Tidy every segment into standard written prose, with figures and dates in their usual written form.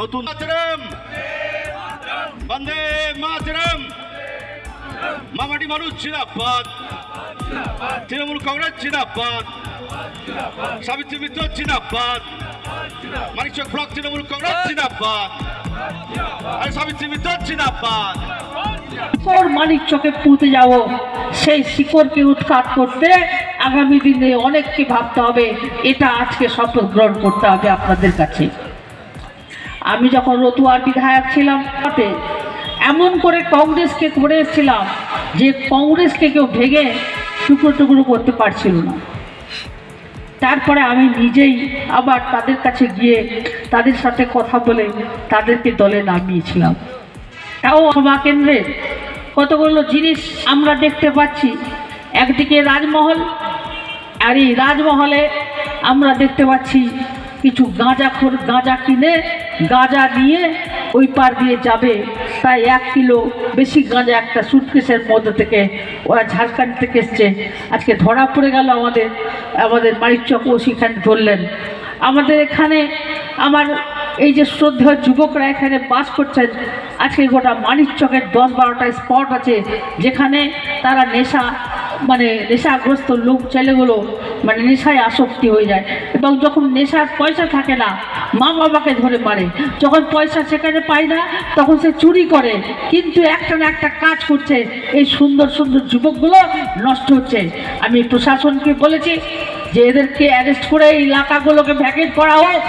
নতুন মাতরম, বন্দে মাতরম, মামাটি মানুষ জিন্দাবাদ, তৃণমূল কংগ্রেস জিন্দাবাদ, সাবিত্রী মিত্র জিন্দাবাদ, মানিকচক ব্লক তৃণমূল কংগ্রেস জিন্দাবাদ, আর সাবিত্রী মিত্র জিন্দাবাদ। মানিকচকে পৌঁছে যাব, সেই শিকড়কে উৎখাত করতে আগামী দিনে অনেককে ভাবতে হবে। এটা আজকে শপথ গ্রহণ করতে হবে আপনাদের কাছে। আমি যখন রতুয়ার বিধায়ক ছিলাম তাতে এমন করে কংগ্রেসকে করে এসেছিলাম যে কংগ্রেসকে কেউ ভেঙে টুকরো টুকরো করতে পারছিল না। তারপরে আমি নিজেই আবার তাদের কাছে গিয়ে তাদের সাথে কথা বলে তাদেরকে দলে নামিয়েছিলাম। তাও সভা কেন্দ্রে কতগুলো জিনিস আমরা দেখতে পাচ্ছি। একদিকে রাজমহল, আর এই রাজমহলে আমরা দেখতে পাচ্ছি কিছু গাঁজাখোর গাঁজা কিনে গাঁজা নিয়ে ওই পার দিয়ে যাবে। তাই 1 কিলো বেশি গাঁজা একটা সুটকেসের মধ্যে থেকে ওরা ঝাড়খণ্ড থেকে এসছে। আজকে ধরা পড়ে গেল আমাদের মানিকচক ও সেখানে ধরলেন। আমাদের এখানে আমার এই যে শ্রদ্ধেয় যুবকরা এখানে বাস করছেন, আজকে গোটা মানিকচকের 10-12টা স্পট আছে যেখানে তারা নেশাগ্রস্ত লোক ছেলেগুলো নেশায় আসক্তি হয়ে যায়, এবং যখন নেশার পয়সা থাকে না মা বাবাকে ধরে মারে, যখন পয়সা সেখানে পায় না তখন সে চুরি করে, কিন্তু একটা না একটা কাজ করছে। এই সুন্দর সুন্দর যুবকগুলো নষ্ট হচ্ছে। আমি প্রশাসনকে বলেছি যে এদেরকে অ্যারেস্ট করে এই এলাকাগুলোকে ভ্যাকেট করা হোক।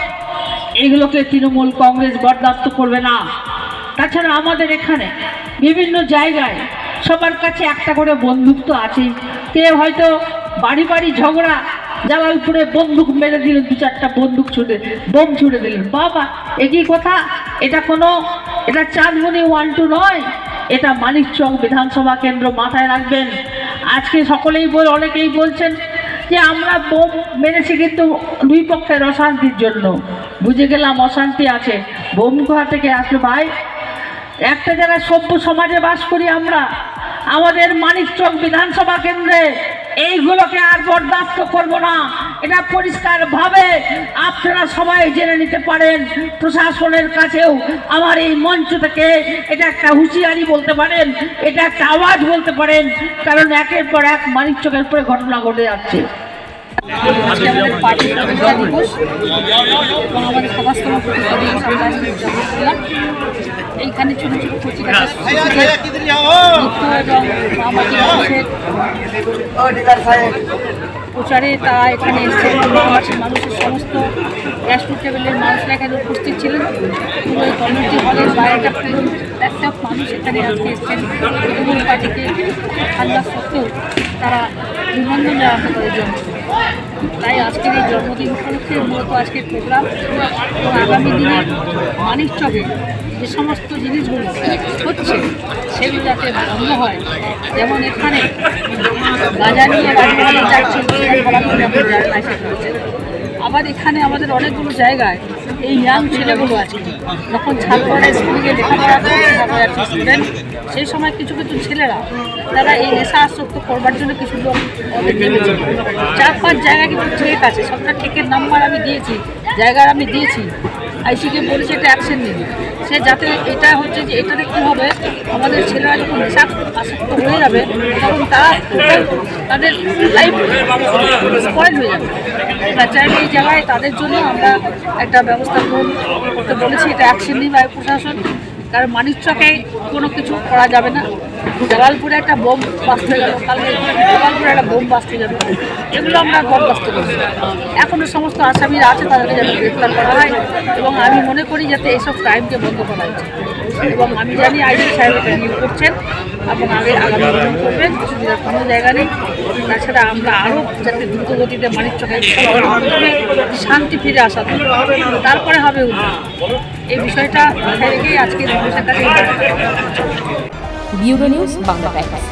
এগুলোকে তৃণমূল কংগ্রেস বরদাস্ত করবে না। তাছাড়া আমাদের এখানে বিভিন্ন জায়গায় সবার কাছে একটা করে বন্দুক তো আছেই। কেউ হয়তো বাড়ি বাড়ি ঝগড়া, জালালপুরে বন্দুক মেরে দিলেন, 2-4টা বন্দুক বোম ছুড়ে দিলেন। বাবা, একই কথা। এটা চাঁদমণি 1-2 নয়, এটা মানিকচক বিধানসভা কেন্দ্র। মাথায় রাখবেন। আজকে অনেকেই বলছেন যে আমরা বোম মেরেছি কিন্তু 2 পক্ষের অশান্তির জন্য। বুঝে গেলাম অশান্তি আছে। বোম কোথা থেকে আসলো ভাই? একটা জায়গায় সভ্য সমাজে বাস করি আমরা। আমাদের মানিকচক বিধানসভা কেন্দ্রে এইগুলোকে আর বরদাস্ত করব না। এটা পরিষ্কারভাবে আপনারা সবাই জেনে নিতে পারেন। প্রশাসনের কাছেও আমার এই মঞ্চ থেকে এটা একটা হুঁশিয়ারি বলতে পারেন, এটা একটা আওয়াজ বলতে পারেন, কারণ একের পর এক মানিকচকের উপরে ঘটনা ঘটে যাচ্ছে। আজকে আমাদের পার্টির প্রতিষ্ঠা দিবস এবং আমাদের সভাস্থল এইখানে ছোটো ছোটো কচিকাঁচা এবং মামাটি মানুষের প্রচারে তারা এখানে এসেছেন। মানুষের সমস্ত গ্যাসরুট টেবিলের মানুষরা এখানে উপস্থিত ছিলেন। পুরো এই কমিউনিটি হলের বাইরেটা একটা মানুষ এখানে আজকে এসেছেন। তৃণমূল পার্টিকে ঠান্ডা সত্ত্বেও তারা নিবন্ধন জানাতে করে জন্য। তাই আজকের এই জন্মদিন উপলক্ষে মূলত আজকের প্রোগ্রাম, এবং আগামী দিনে মানিকচকে যে সমস্ত জিনিসগুলো হচ্ছে সেগুলো যাতে বন্ধ হয়। যেমন এখানে গাঁজা নিয়ে রাজমহলে যাচ্ছে, আবার এখানে আমাদের অনেকগুলো জায়গায় এই ইয়াং ছেলেগুলো আছে, যখন ছাত্ররা স্কুলে লেখাপড়া করছে স্টুডেন্ট, সেই সময় কিছু কিছু ছেলেরা তারা এই নেশা আসক্ত করবার জন্য কিছু লোক ওদের নেমেছে। 4-5 জায়গায় কিন্তু ঠিক আছে, সবটা ঠিকের নাম্বার আমি দিয়েছি, জায়গার আমি দিয়েছি। আইসিকে বলেছে এটা অ্যাকশন নিন। সে যাতে এটা হচ্ছে যে এটাতে কী হবে, আমাদের ছেলেরা যখন নেশা আসক্ত হয়ে যাবে তখন তাদের লাইফ স্পয়েল হয়ে যাবে। চাইলে এই জায়গায় তাদের জন্য আমরা একটা ব্যবস্থা গ্রহণ করতে বলেছি। এটা অ্যাকশন নিবে প্রশাসন, কারণ মানিকচকে কোনো কিছু করা যাবে না। জালালপুরে একটা বোম বাস্ট হয়ে গেল, কালকে জালালপুরে একটা বোম বাস্ট হয়ে যাবে, এগুলো আমরা বরদাস্ত করছি। এখনও সমস্ত আসামিরা আছে, তাদেরকে যাতে গ্রেফতার করা হয়, এবং আমি মনে করি যাতে এইসব ক্রাইমকে বন্ধ করা হয়েছে। এবং আমি জানি আইসি সাহেব এটা নিয়োগ করছেন এবং আগামী দিন করবেন, সুবিধার কোনো জায়গা নেই। তাছাড়া আমরা আরও যাতে দ্রুতগতিতে মানিকচকে শান্তি ফিরে আসা, তারপরে হবে এই বিষয়টা মাথায় রেখেই আজকে ব্যুরো নিউজ বাংলা টাইমস।